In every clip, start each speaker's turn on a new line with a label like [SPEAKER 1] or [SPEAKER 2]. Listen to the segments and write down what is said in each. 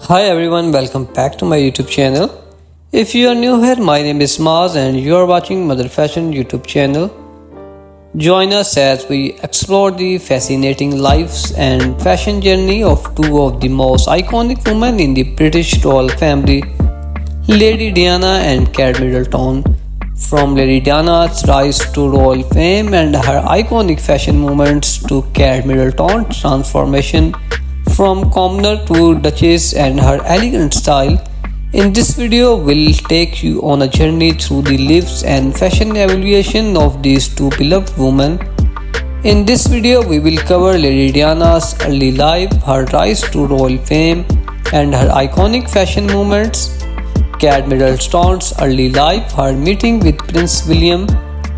[SPEAKER 1] Hi everyone, welcome back to my YouTube channel. If you are new here, my name is Maaz and you are watching Mother Fashion YouTube channel. Join us as we explore the fascinating lives and fashion journey of two of the most iconic women in the British royal family, Lady Diana and Kate Middleton. From Lady Diana's rise to royal fame and her iconic fashion moments to Kate Middleton's transformation from commoner to duchess and her elegant style. In this video, we'll take you on a journey through the lives and fashion evolution of these two beloved women. In this video, we will cover Lady Diana's early life, her rise to royal fame, and her iconic fashion moments. Kate Middleton's early life, her meeting with Prince William,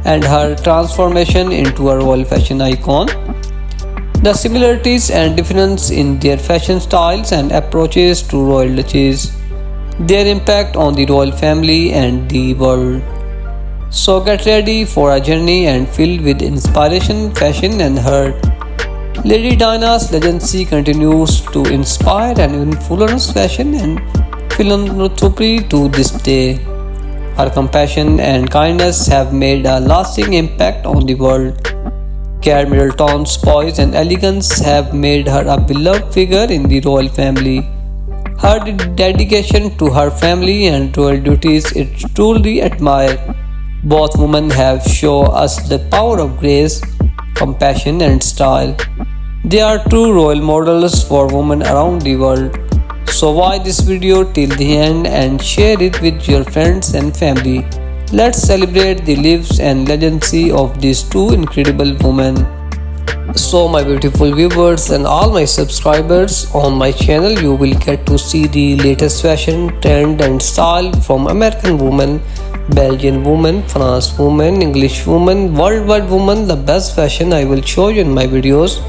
[SPEAKER 1] and her transformation into a royal fashion icon. The similarities and difference in their fashion styles and approaches to royal duchies. Their impact on the royal family and the world. So get ready for a journey and filled with inspiration, fashion and heart. Lady Diana's legacy continues to inspire and influence fashion and philanthropy to this day. Her compassion and kindness have made a lasting impact on the world. Kate Middleton's poise and elegance have made her a beloved figure in the royal family. Her dedication to her family and royal duties is truly admired. Both women have shown us the power of grace, compassion and style. They are true role models for women around the world. So watch this video till the end and share it with your friends and family. Let's celebrate the lives and legacy of these two incredible women. So my beautiful viewers and all my subscribers on my channel, you will get to see the latest fashion trend and style from American women, Belgian women, France women, English women, worldwide women, the best fashion I will show you in my videos.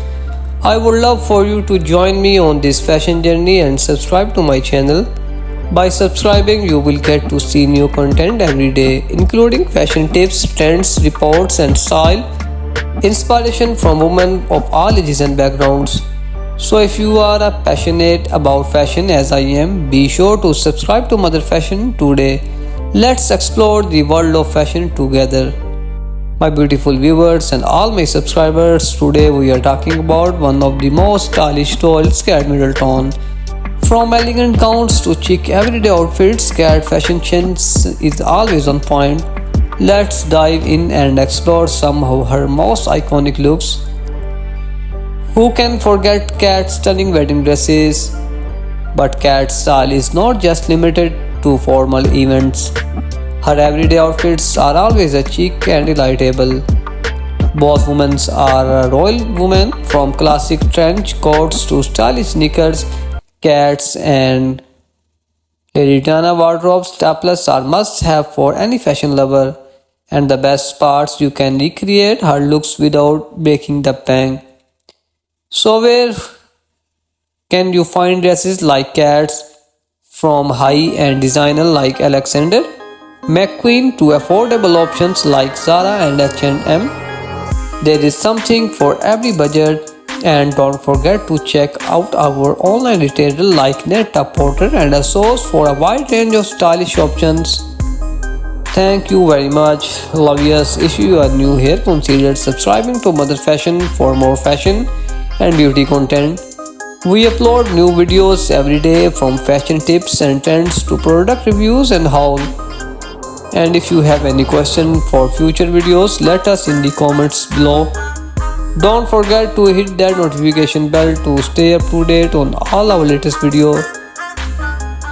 [SPEAKER 1] I would love for you to join me on this fashion journey and subscribe to my channel. By subscribing, you will get to see new content every day, including fashion tips, trends, reports and style, inspiration from women of all ages and backgrounds. So if you are passionate about fashion as I am, be sure to subscribe to Mother Fashion today. Let's explore the world of fashion together. My beautiful viewers and all my subscribers, today we are talking about one of the most stylish royals, Kate Middleton. From elegant gowns to chic everyday outfits, Kate fashion sense is always on point. Let's dive in and explore some of her most iconic looks. Who can forget Kate's stunning wedding dresses? But Kate's style is not just limited to formal events. Her everyday outfits are always chic and relatable. Both women are royal women, from classic trench coats to stylish sneakers. Kate's and Lady Diana wardrobe staples are must-have for any fashion lover. And the best parts, you can recreate her looks without breaking the bank. So where can you find dresses like Kate's? From high-end designer like Alexander McQueen to affordable options like Zara and H&M. There is something for every budget. And don't forget to check out our online retailer like Net-a-Porter and ASOS for a wide range of stylish options. Thank you very much. Love us. If you are new here, consider subscribing to Mother Fashion for more fashion and beauty content. We upload new videos every day, from fashion tips and trends to product reviews and haul. And if you have any question for future videos, let us in the comments below. Don't forget to hit that notification bell to stay up to date on all our latest videos.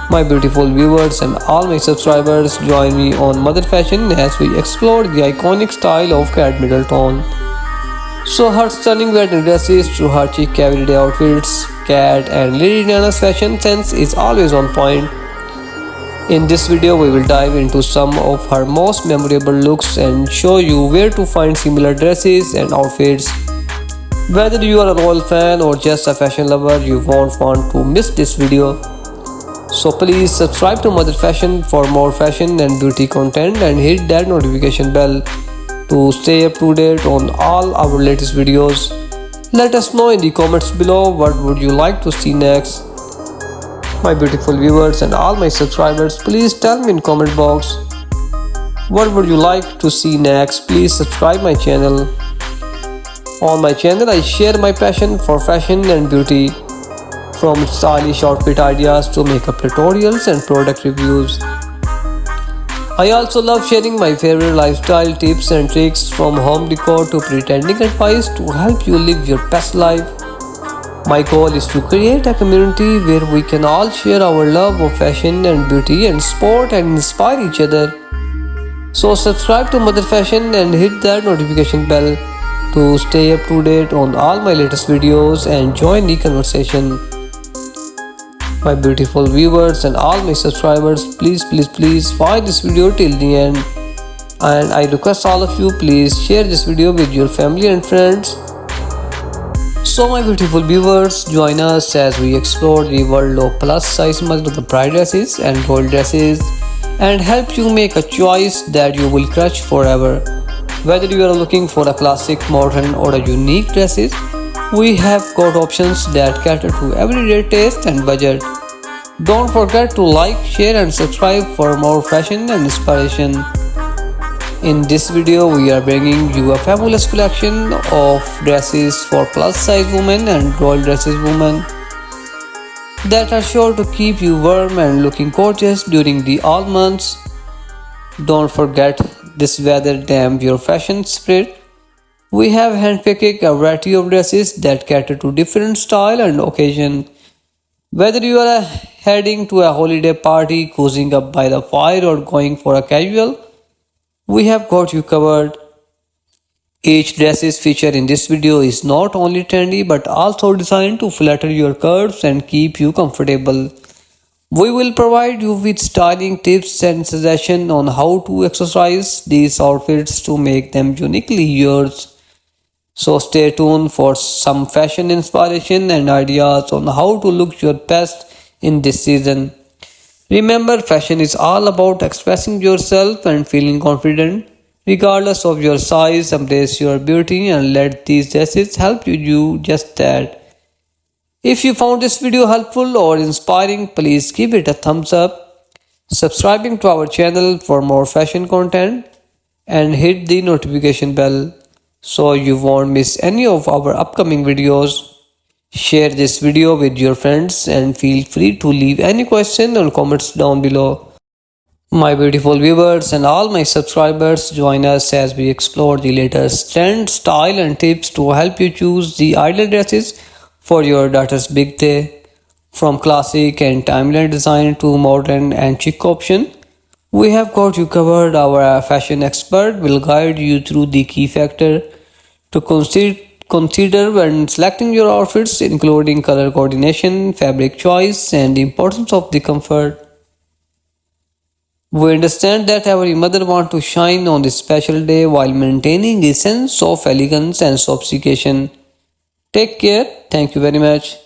[SPEAKER 1] My beautiful viewers and all my subscribers, join me on Mother Fashion as we explore the iconic style of Kate Middleton. So her stunning wedding dresses to her chic everyday outfits, Kate and Lady Diana's fashion sense is always on point. In this video, we will dive into some of her most memorable looks and show you where to find similar dresses and outfits. Whether you are a royal fan or just a fashion lover, you won't want to miss this video. So please subscribe to Mother Fashion for more fashion and beauty content and hit that notification bell to stay up to date on all our latest videos. Let us know in the comments below what would you like to see next. My beautiful viewers and all my subscribers, please tell me in comment box what would you like to see next. Please subscribe my channel. On my channel I share my passion for fashion and beauty, from stylish outfit ideas to makeup tutorials and product reviews. I also love sharing my favorite lifestyle tips and tricks, from home decor to pretending advice to help you live your best life. My goal is to create a community where we can all share our love of fashion and beauty and sport and inspire each other. So subscribe to Mother Fashion and hit that notification bell to stay up to date on all my latest videos and join the conversation. My beautiful viewers and all my subscribers, please watch this video till the end, and I request all of you, please share this video with your family and friends. So my beautiful viewers, join us as we explore the world of plus size mother bride dresses and royal dresses and help you make a choice that you will crush forever. Whether you are looking for a classic, modern or a unique dresses, we have got options that cater to everyday taste and budget. Don't forget to like, share and subscribe for more fashion and inspiration. In this video, we are bringing you a fabulous collection of dresses for plus size women and royal dresses women that are sure to keep you warm and looking gorgeous during the all months. Don't forget, this weather damp your fashion spirit. We have handpicked a variety of dresses that cater to different style and occasion. Whether you are heading to a holiday party, cozying up by the fire or going for a casual, we have got you covered. Each dresses featured in this video is not only trendy but also designed to flatter your curves and keep you comfortable. We will provide you with styling tips and suggestions on how to accessorize these outfits to make them uniquely yours. So stay tuned for some fashion inspiration and ideas on how to look your best in this season. Remember, fashion is all about expressing yourself and feeling confident. Regardless of your size, embrace your beauty and let these dresses help you do just that. If you found this video helpful or inspiring, please give it a thumbs up, subscribing to our channel for more fashion content, and hit the notification bell so you won't miss any of our upcoming videos. Share this video with your friends and feel free to leave any question or comments down below. My beautiful viewers and all my subscribers, join us as we explore the latest trend, style and tips to help you choose the ideal dresses for your daughter's big day. From classic and timeless design to modern and chic option, we have got you covered. Our fashion expert will guide you through the key factor to consider when selecting your outfits, including color coordination, fabric choice, and the importance of the comfort. We understand that every mother wants to shine on this special day while maintaining a sense of elegance and sophistication. Take care. Thank you very much.